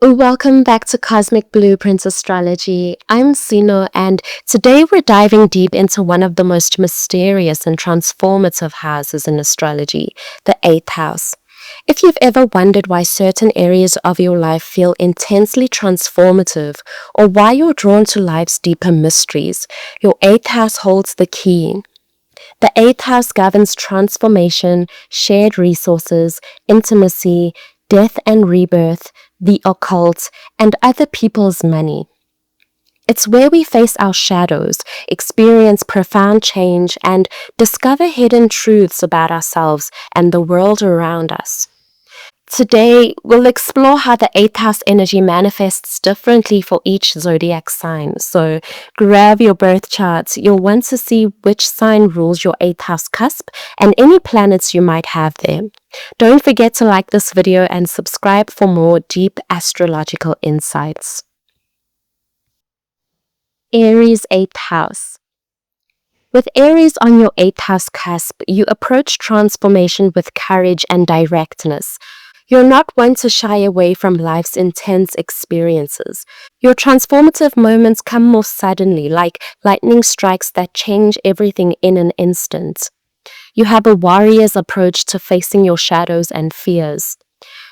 Welcome back to Cosmic Blueprints Astrology. I'm Sino, and today we're diving deep into one of the most mysterious and transformative houses in astrology, the 8th house. If you've ever wondered why certain areas of your life feel intensely transformative, or why you're drawn to life's deeper mysteries, your 8th house holds the key. The 8th house governs transformation, shared resources, intimacy, death and rebirth, the occult, and other people's money. It's where we face our shadows, experience profound change, and discover hidden truths about ourselves and the world around us. Today, we'll explore how the 8th house energy manifests differently for each zodiac sign. So, grab your birth charts. You'll want to see which sign rules your 8th house cusp and any planets you might have there. Don't forget to like this video and subscribe for more deep astrological insights. Aries 8th house. With Aries on your 8th house cusp, you approach transformation with courage and directness. You're not one to shy away from life's intense experiences. Your transformative moments come more suddenly, like lightning strikes that change everything in an instant. You have a warrior's approach to facing your shadows and fears.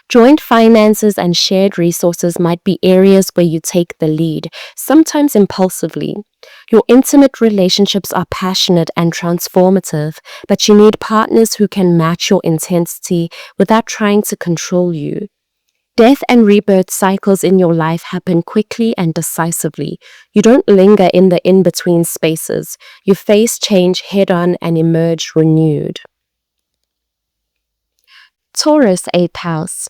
Joint finances and shared resources might be areas where you take the lead, sometimes impulsively. Your intimate relationships are passionate and transformative, but you need partners who can match your intensity without trying to control you. Death and rebirth cycles in your life happen quickly and decisively. You don't linger in the in-between spaces. You face change head-on and emerge renewed. Taurus 8th house.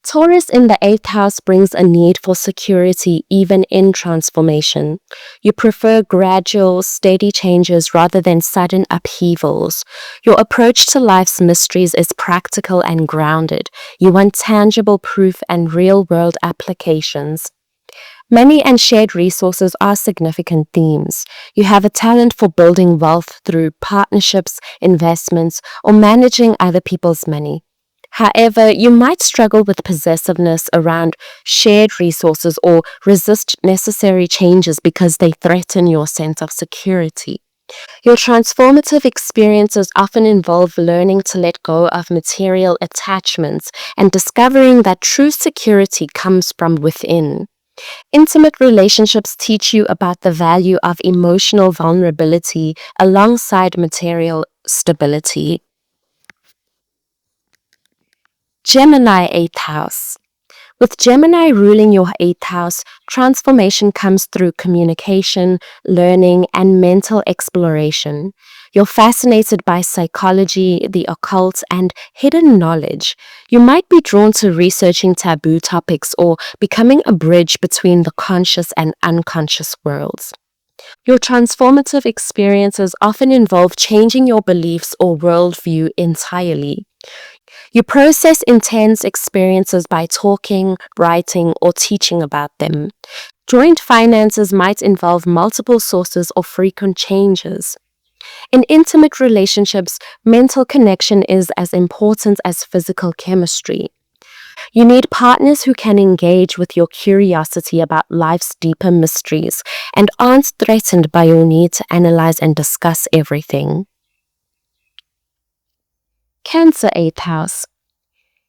Taurus in the 8th house brings a need for security even in transformation. You prefer gradual, steady changes rather than sudden upheavals. Your approach to life's mysteries is practical and grounded. You want tangible proof and real-world applications. Money and shared resources are significant themes. You have a talent for building wealth through partnerships, investments, or managing other people's money. However, you might struggle with possessiveness around shared resources or resist necessary changes because they threaten your sense of security. Your transformative experiences often involve learning to let go of material attachments and discovering that true security comes from within. Intimate relationships teach you about the value of emotional vulnerability alongside material stability. Gemini 8th house. With Gemini ruling your 8th house, transformation comes through communication, learning, and mental exploration. You're fascinated by psychology, the occult, and hidden knowledge. You might be drawn to researching taboo topics or becoming a bridge between the conscious and unconscious worlds. Your transformative experiences often involve changing your beliefs or worldview entirely. You process intense experiences by talking, writing, or teaching about them. Joint finances might involve multiple sources or frequent changes. In intimate relationships, mental connection is as important as physical chemistry. You need partners who can engage with your curiosity about life's deeper mysteries and aren't threatened by your need to analyze and discuss everything. Cancer 8th house.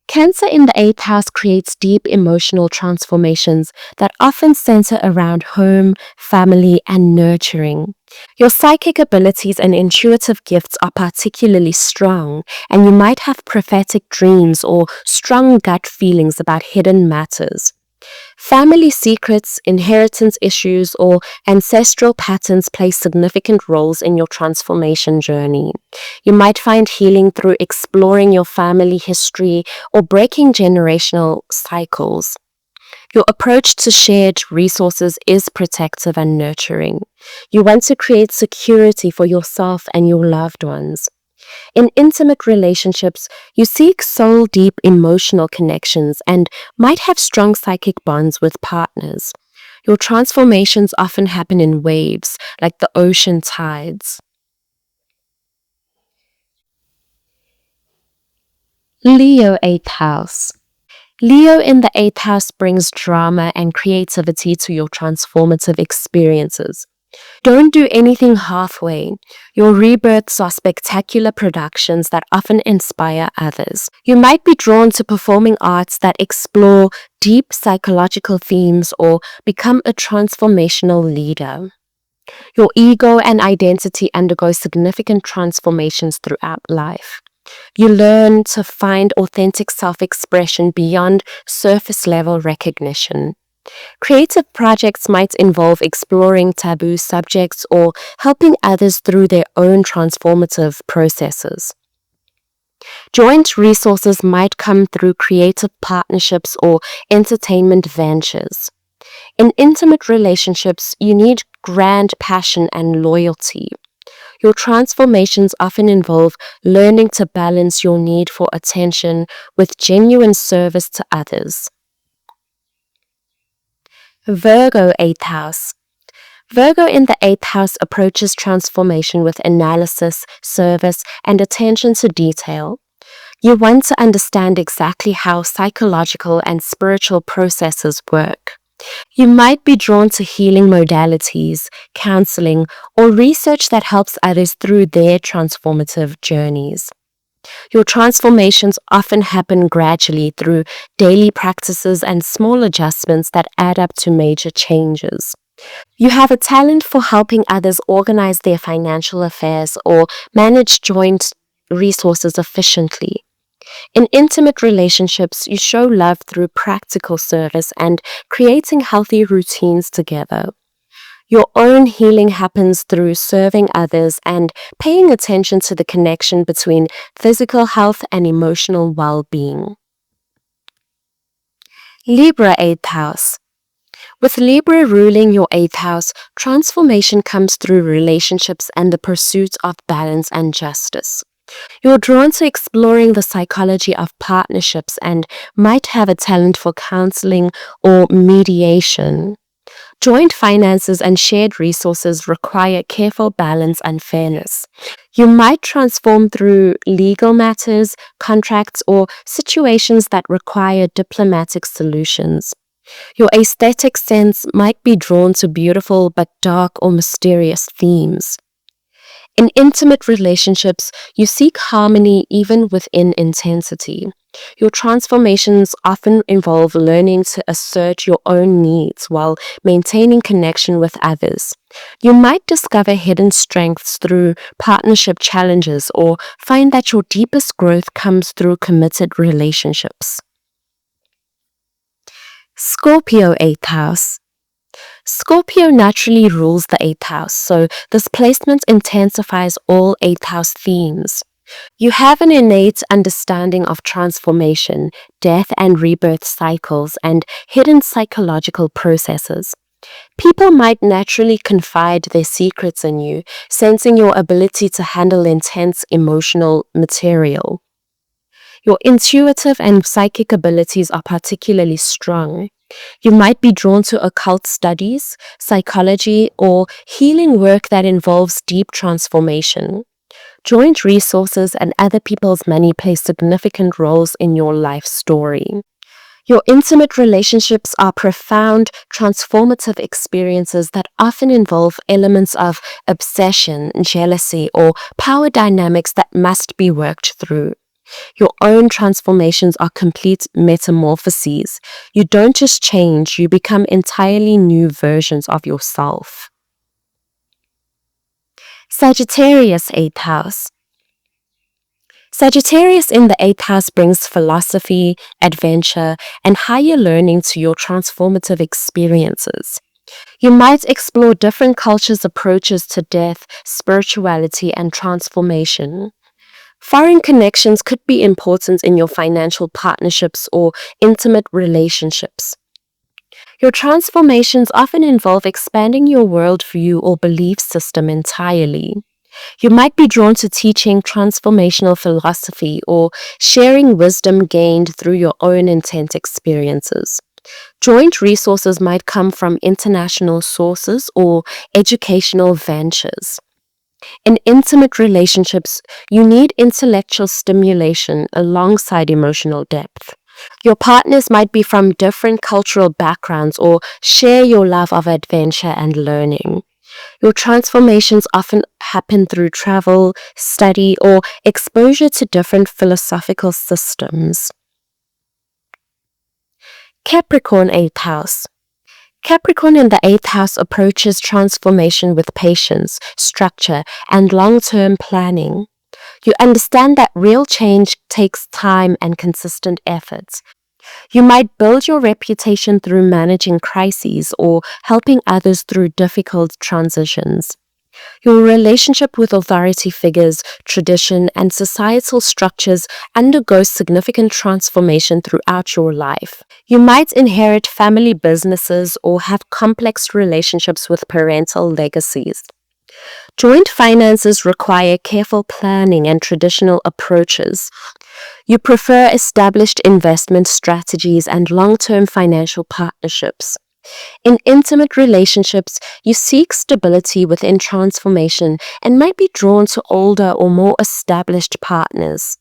Cancer in the 8th house creates deep emotional transformations that often center around home, family, and nurturing. Your psychic abilities and intuitive gifts are particularly strong, and you might have prophetic dreams or strong gut feelings about hidden matters. Family secrets, inheritance issues, or ancestral patterns play significant roles in your transformation journey. You might find healing through exploring your family history or breaking generational cycles. Your approach to shared resources is protective and nurturing. You want to create security for yourself and your loved ones. In intimate relationships, you seek soul-deep emotional connections and might have strong psychic bonds with partners. Your transformations often happen in waves, like the ocean tides. Leo 8th house. Leo in the 8th house brings drama and creativity to your transformative experiences. Don't do anything halfway. Your rebirths are spectacular productions that often inspire others. You might be drawn to performing arts that explore deep psychological themes or become a transformational leader. Your ego and identity undergo significant transformations throughout life. You learn to find authentic self-expression beyond surface-level recognition. Creative projects might involve exploring taboo subjects or helping others through their own transformative processes. Joint resources might come through creative partnerships or entertainment ventures. In intimate relationships, you need grand passion and loyalty. Your transformations often involve learning to balance your need for attention with genuine service to others. Virgo 8th house. Virgo in the 8th house approaches transformation with analysis, service, and attention to detail. You want to understand exactly how psychological and spiritual processes work. You might be drawn to healing modalities, counseling, or research that helps others through their transformative journeys. Your transformations often happen gradually through daily practices and small adjustments that add up to major changes. You have a talent for helping others organize their financial affairs or manage joint resources efficiently. In intimate relationships, you show love through practical service and creating healthy routines together. Your own healing happens through serving others and paying attention to the connection between physical health and emotional well-being. Libra 8th house. With Libra ruling your 8th house, transformation comes through relationships and the pursuit of balance and justice. You're drawn to exploring the psychology of partnerships and might have a talent for counseling or mediation. Joint finances and shared resources require careful balance and fairness. You might transform through legal matters, contracts, or situations that require diplomatic solutions. Your aesthetic sense might be drawn to beautiful but dark or mysterious themes. In intimate relationships, you seek harmony even within intensity. Your transformations often involve learning to assert your own needs while maintaining connection with others. You might discover hidden strengths through partnership challenges or find that your deepest growth comes through committed relationships. Scorpio 8th house. Scorpio naturally rules the 8th house, so this placement intensifies all 8th house themes. You have an innate understanding of transformation, death and rebirth cycles, and hidden psychological processes. People might naturally confide their secrets in you, sensing your ability to handle intense emotional material. Your intuitive and psychic abilities are particularly strong. You might be drawn to occult studies, psychology, or healing work that involves deep transformation. Joint resources and other people's money play significant roles in your life story. Your intimate relationships are profound, transformative experiences that often involve elements of obsession, jealousy, or power dynamics that must be worked through. Your own transformations are complete metamorphoses. You don't just change, you become entirely new versions of yourself. Sagittarius 8th house. Sagittarius in the 8th house brings philosophy, adventure, and higher learning to your transformative experiences. You might explore different cultures' approaches to death, spirituality, and transformation. Foreign connections could be important in your financial partnerships or intimate relationships. Your transformations often involve expanding your worldview or belief system entirely. You might be drawn to teaching transformational philosophy or sharing wisdom gained through your own intense experiences. Joint resources might come from international sources or educational ventures. In intimate relationships, you need intellectual stimulation alongside emotional depth. Your partners might be from different cultural backgrounds or share your love of adventure and learning. Your transformations often happen through travel, study, or exposure to different philosophical systems. Capricorn 8th house. Capricorn in the 8th house approaches transformation with patience, structure, and long-term planning. You understand that real change takes time and consistent efforts. You might build your reputation through managing crises or helping others through difficult transitions. Your relationship with authority figures, tradition, and societal structures undergoes significant transformation throughout your life. You might inherit family businesses or have complex relationships with parental legacies. Joint finances require careful planning and traditional approaches. You prefer established investment strategies and long-term financial partnerships. In intimate relationships, you seek stability within transformation and might be drawn to older or more established partners.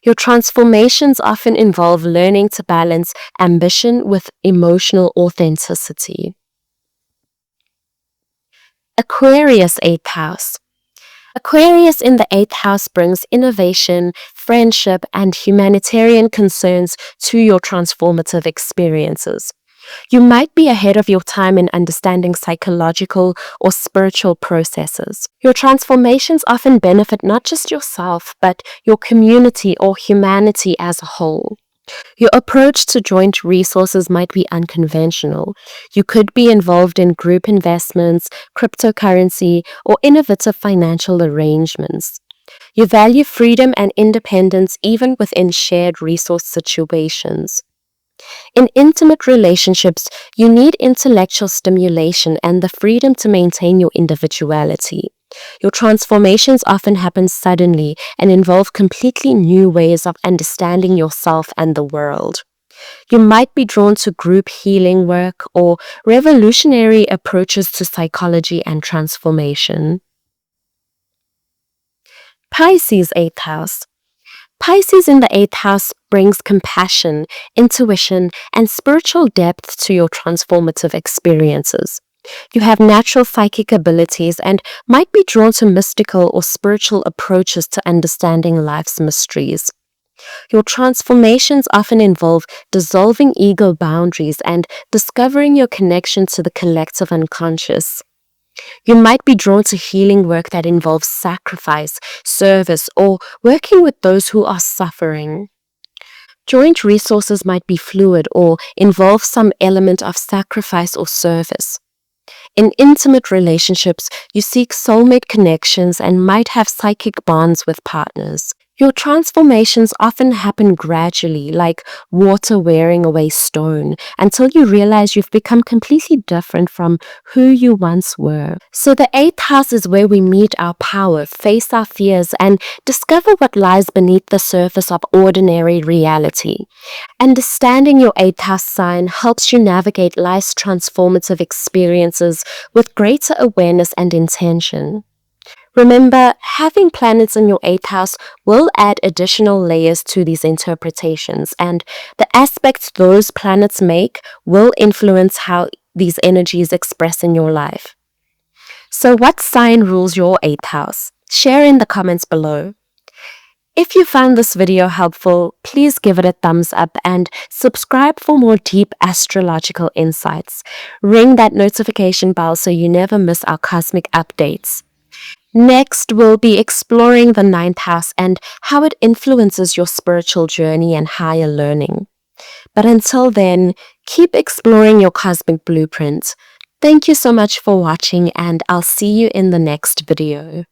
Your transformations often involve learning to balance ambition with emotional authenticity. Aquarius 8th house. Aquarius in the 8th house brings innovation, friendship, and humanitarian concerns to your transformative experiences. You might be ahead of your time in understanding psychological or spiritual processes. Your transformations often benefit not just yourself, but your community or humanity as a whole. Your approach to joint resources might be unconventional. You could be involved in group investments, cryptocurrency, or innovative financial arrangements. You value freedom and independence even within shared resource situations. In intimate relationships, you need intellectual stimulation and the freedom to maintain your individuality. Your transformations often happen suddenly and involve completely new ways of understanding yourself and the world. You might be drawn to group healing work or revolutionary approaches to psychology and transformation. Pisces 8th house. Pisces in the 8th house brings compassion, intuition, and spiritual depth to your transformative experiences. You have natural psychic abilities and might be drawn to mystical or spiritual approaches to understanding life's mysteries. Your transformations often involve dissolving ego boundaries and discovering your connection to the collective unconscious. You might be drawn to healing work that involves sacrifice, service, or working with those who are suffering. Joint resources might be fluid or involve some element of sacrifice or service. In intimate relationships, you seek soulmate connections and might have psychic bonds with partners. Your transformations often happen gradually, like water wearing away stone, until you realize you've become completely different from who you once were. So the 8th house is where we meet our power, face our fears, and discover what lies beneath the surface of ordinary reality. Understanding your 8th house sign helps you navigate life's transformative experiences with greater awareness and intention. Remember, having planets in your 8th house will add additional layers to these interpretations, and the aspects those planets make will influence how these energies express in your life. So what sign rules your 8th house? Share in the comments below. If you found this video helpful, please give it a thumbs up and subscribe for more deep astrological insights. Ring that notification bell so you never miss our cosmic updates. Next, we'll be exploring the 9th house and how it influences your spiritual journey and higher learning. But until then, keep exploring your cosmic blueprint. Thank you so much for watching, and I'll see you in the next video.